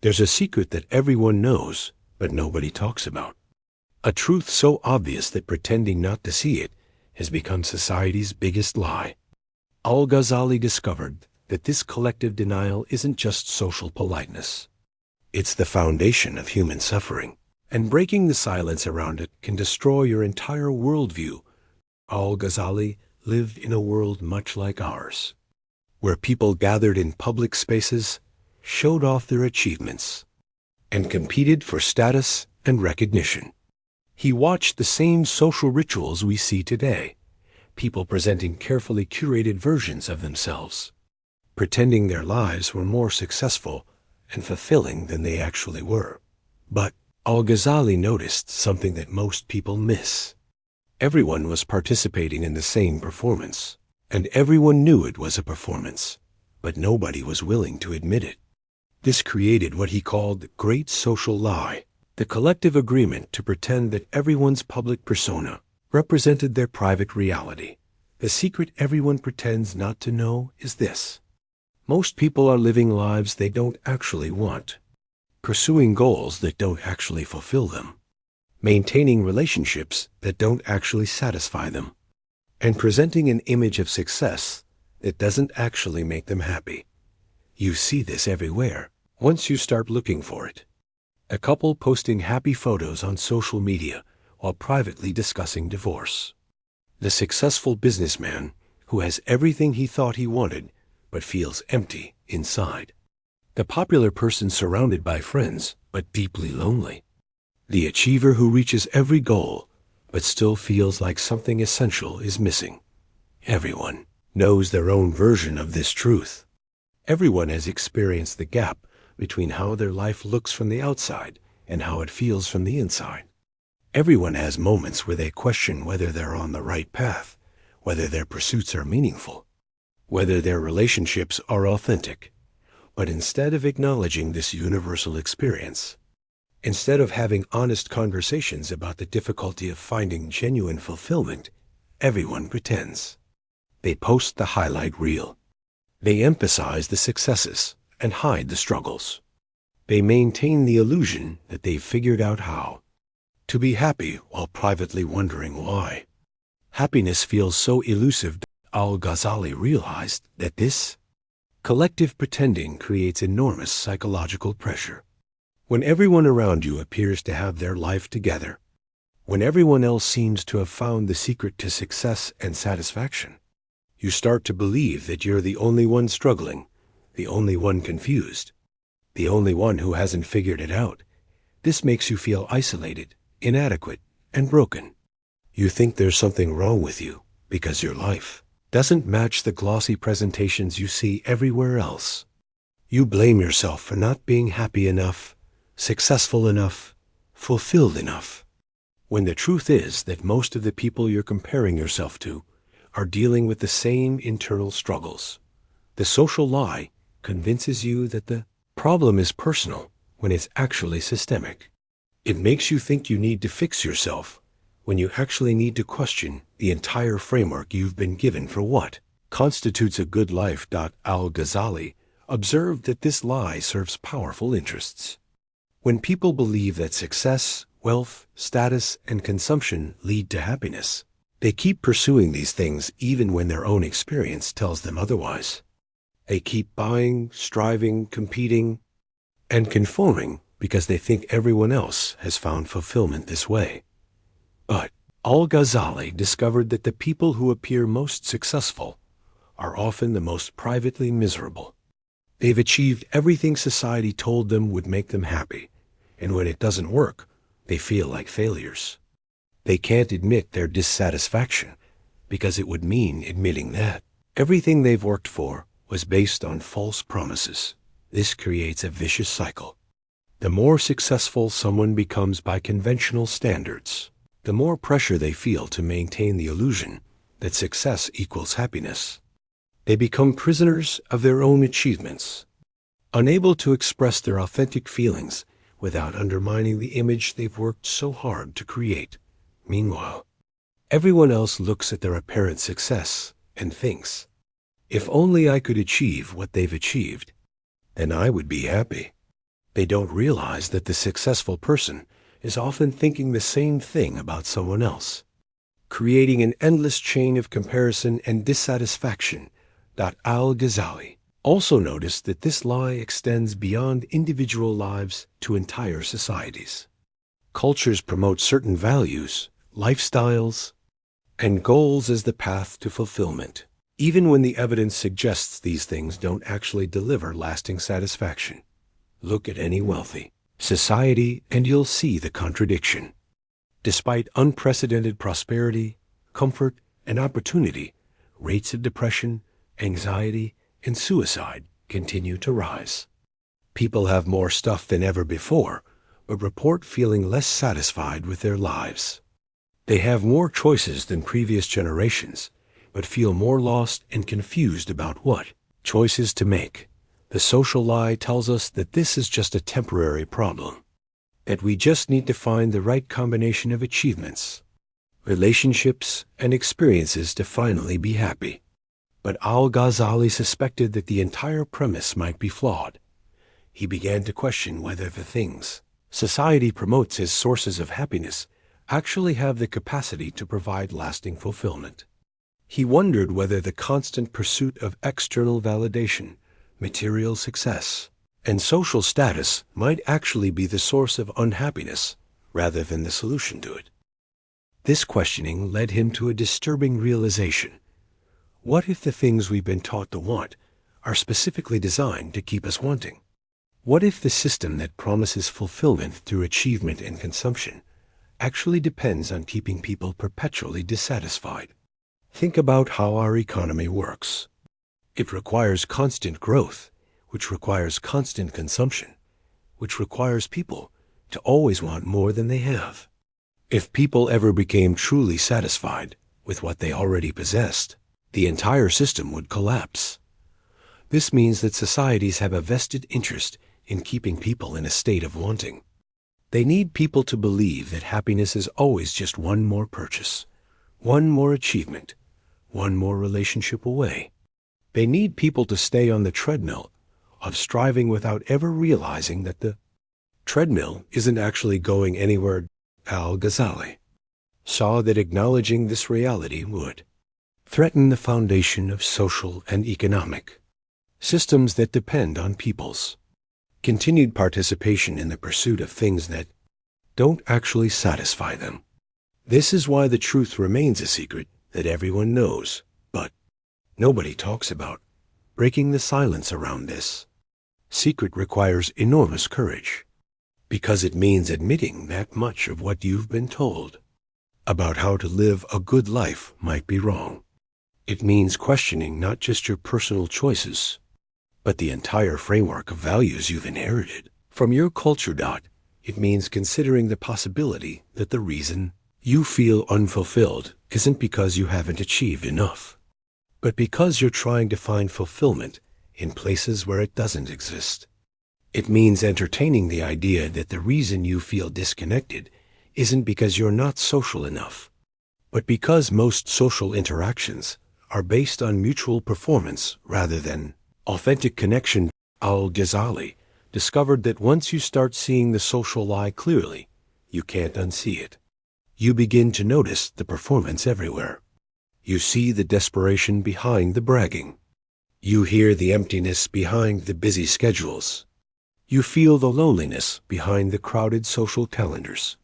There's a secret that everyone knows, but nobody talks about. A truth so obvious that pretending not to see it has become society's biggest lie. Al-Ghazali discovered that this collective denial isn't just social politeness. It's the foundation of human suffering, and breaking the silence around it can destroy your entire worldview. Al-Ghazali lived in a world much like ours, where people gathered in public spaces, showed off their achievements, and competed for status and recognition. He watched the same social rituals we see today, people presenting carefully curated versions of themselves, pretending their lives were more successful and fulfilling than they actually were. But Al-Ghazali noticed something that most people miss. Everyone was participating in the same performance, and everyone knew it was a performance, but nobody was willing to admit it. This created what he called the great social lie, the collective agreement to pretend that everyone's public persona represented their private reality. The secret everyone pretends not to know is this: most people are living lives they don't actually want, pursuing goals that don't actually fulfill them, maintaining relationships that don't actually satisfy them, and presenting an image of success that doesn't actually make them happy. You see this everywhere once you start looking for it. A couple posting happy photos on social media while privately discussing divorce. The successful businessman who has everything he thought he wanted but feels empty inside. The popular person surrounded by friends but deeply lonely. The achiever who reaches every goal but still feels like something essential is missing. Everyone knows their own version of this truth. Everyone has experienced the gap between how their life looks from the outside and how it feels from the inside. Everyone has moments where they question whether they're on the right path, whether their pursuits are meaningful, whether their relationships are authentic. But instead of acknowledging this universal experience, instead of having honest conversations about the difficulty of finding genuine fulfillment, everyone pretends. They post the highlight reel. They emphasize the successes and hide the struggles. They maintain the illusion that they've figured out how to be happy while privately wondering why. Happiness feels so elusive that Al-Ghazali realized that this collective pretending creates enormous psychological pressure. When everyone around you appears to have their life together, when everyone else seems to have found the secret to success and satisfaction, you start to believe that you're the only one struggling, the only one confused, the only one who hasn't figured it out. This makes you feel isolated, inadequate, and broken. You think there's something wrong with you because your life doesn't match the glossy presentations you see everywhere else. You blame yourself for not being happy enough, successful enough, fulfilled enough, when the truth is that most of the people you're comparing yourself to are dealing with the same internal struggles. The social lie convinces you that the problem is personal when it's actually systemic. It makes you think you need to fix yourself when you actually need to question the entire framework you've been given for what constitutes a good life. Al-Ghazali observed that this lie serves powerful interests. When people believe that success, wealth, status, and consumption lead to happiness, they keep pursuing these things even when their own experience tells them otherwise. They keep buying, striving, competing, and conforming because they think everyone else has found fulfillment this way. But Al-Ghazali discovered that the people who appear most successful are often the most privately miserable. They've achieved everything society told them would make them happy, and when it doesn't work, they feel like failures. They can't admit their dissatisfaction because it would mean admitting that everything they've worked for was based on false promises. This creates a vicious cycle. The more successful someone becomes by conventional standards, the more pressure they feel to maintain the illusion that success equals happiness. They become prisoners of their own achievements, unable to express their authentic feelings without undermining the image they've worked so hard to create. Meanwhile, everyone else looks at their apparent success and thinks, if only I could achieve what they've achieved, then I would be happy. They don't realize that the successful person is often thinking the same thing about someone else, creating an endless chain of comparison and dissatisfaction. Al-Ghazali also noticed that this lie extends beyond individual lives to entire societies. Cultures promote certain values, lifestyles, and goals as the path to fulfillment, even when the evidence suggests these things don't actually deliver lasting satisfaction. Look at any wealthy society and you'll see the contradiction. Despite unprecedented prosperity, comfort, and opportunity, rates of depression, anxiety, and suicide continue to rise. People have more stuff than ever before, but report feeling less satisfied with their lives. They have more choices than previous generations, but feel more lost and confused about what choices to make. The social lie tells us that this is just a temporary problem, that we just need to find the right combination of achievements, relationships, and experiences to finally be happy. But Al-Ghazali suspected that the entire premise might be flawed. He began to question whether the things society promotes as sources of happiness actually have the capacity to provide lasting fulfillment. He wondered whether the constant pursuit of external validation, material success, and social status might actually be the source of unhappiness rather than the solution to it. This questioning led him to a disturbing realization. What if the things we've been taught to want are specifically designed to keep us wanting? What if the system that promises fulfillment through achievement and consumption actually depends on keeping people perpetually dissatisfied? Think about how our economy works. It requires constant growth, which requires constant consumption, which requires people to always want more than they have. If people ever became truly satisfied with what they already possessed, the entire system would collapse. This means that societies have a vested interest in keeping people in a state of wanting. They need people to believe that happiness is always just one more purchase, one more achievement, one more relationship away. They need people to stay on the treadmill of striving without ever realizing that the treadmill isn't actually going anywhere. Al-Ghazali saw that acknowledging this reality would threaten the foundation of social and economic systems that depend on people's continued participation in the pursuit of things that don't actually satisfy them. This is why the truth remains a secret that everyone knows, but nobody talks about. Breaking the silence around this secret requires enormous courage, because it means admitting that much of what you've been told about how to live a good life might be wrong. It means questioning not just your personal choices, but the entire framework of values you've inherited from your culture. It means considering the possibility that the reason you feel unfulfilled isn't because you haven't achieved enough, but because you're trying to find fulfillment in places where it doesn't exist. It means entertaining the idea that the reason you feel disconnected isn't because you're not social enough, but because most social interactions are based on mutual performance rather than authentic connection. Al-Ghazali discovered that once you start seeing the social lie clearly, you can't unsee it. You begin to notice the performance everywhere. You see the desperation behind the bragging. You hear the emptiness behind the busy schedules. You feel the loneliness behind the crowded social calendars.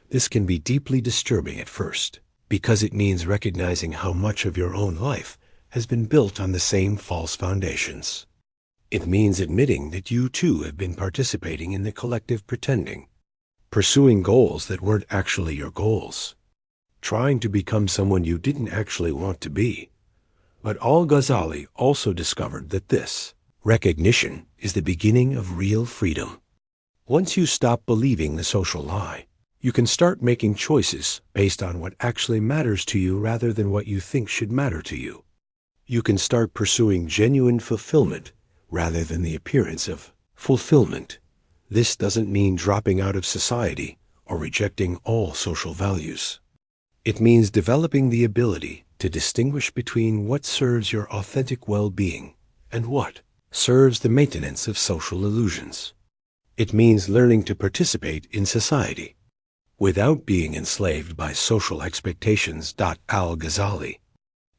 This can be deeply disturbing at first, because it means recognizing how much of your own life has been built on the same false foundations. It means admitting that you too have been participating in the collective pretending, pursuing goals that weren't actually your goals, trying to become someone you didn't actually want to be. But Al-Ghazali also discovered that this recognition is the beginning of real freedom. Once you stop believing the social lie, you can start making choices based on what actually matters to you rather than what you think should matter to you. You can start pursuing genuine fulfillment rather than the appearance of fulfillment. This doesn't mean dropping out of society or rejecting all social values. It means developing the ability to distinguish between what serves your authentic well-being and what serves the maintenance of social illusions. It means learning to participate in society without being enslaved by social expectations. Al-Ghazali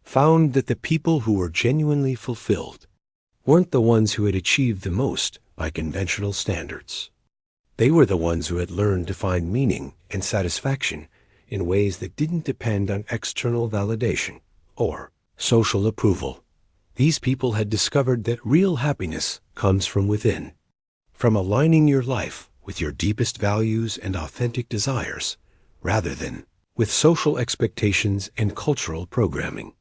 found that the people who were genuinely fulfilled weren't the ones who had achieved the most by conventional standards. They were the ones who had learned to find meaning and satisfaction in ways that didn't depend on external validation or social approval. These people had discovered that real happiness comes from within, from aligning your life with your deepest values and authentic desires, rather than with social expectations and cultural programming.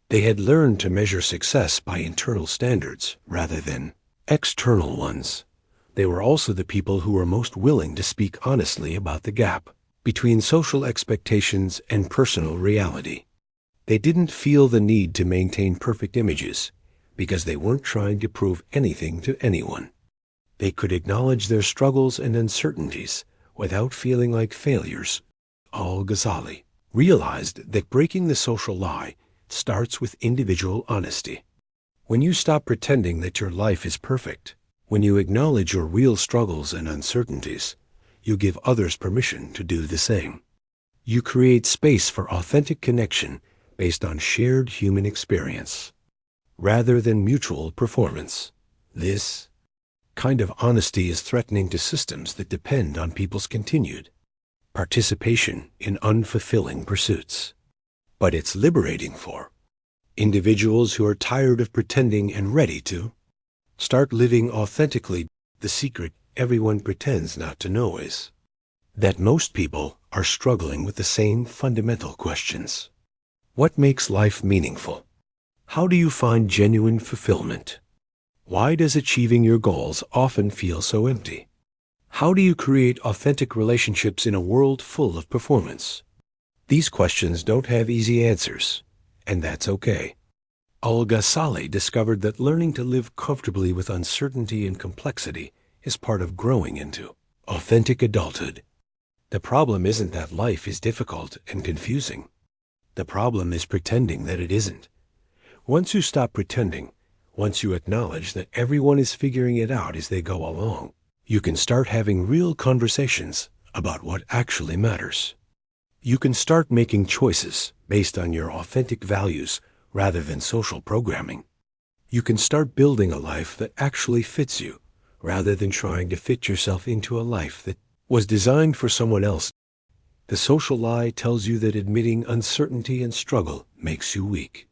They had learned to measure success by internal standards rather than external ones. They were also the people who were most willing to speak honestly about the gap between social expectations and personal reality. They didn't feel the need to maintain perfect images because they weren't trying to prove anything to anyone. They could acknowledge their struggles and uncertainties without feeling like failures. Al-Ghazali realized that breaking the social lie starts with individual honesty. When you stop pretending that your life is perfect, when you acknowledge your real struggles and uncertainties, you give others permission to do the same. You create space for authentic connection based on shared human experience, rather than mutual performance. This kind of honesty is threatening to systems that depend on people's continued participation in unfulfilling pursuits. But it's liberating for individuals who are tired of pretending and ready to start living authentically. The secret everyone pretends not to know is that most people are struggling with the same fundamental questions. What makes life meaningful? How do you find genuine fulfillment? Why does achieving your goals often feel so empty? How do you create authentic relationships in a world full of performance? These questions don't have easy answers, and that's okay. Al-Ghazali discovered that learning to live comfortably with uncertainty and complexity is part of growing into authentic adulthood. The problem isn't that life is difficult and confusing. The problem is pretending that it isn't. Once you stop pretending, once you acknowledge that everyone is figuring it out as they go along, you can start having real conversations about what actually matters. You can start making choices based on your authentic values rather than social programming. You can start building a life that actually fits you rather than trying to fit yourself into a life that was designed for someone else. The social lie tells you that admitting uncertainty and struggle makes you weak.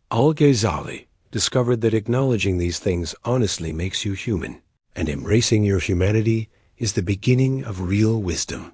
Al-Ghazali discovered that acknowledging these things honestly makes you human, and embracing your humanity is the beginning of real wisdom.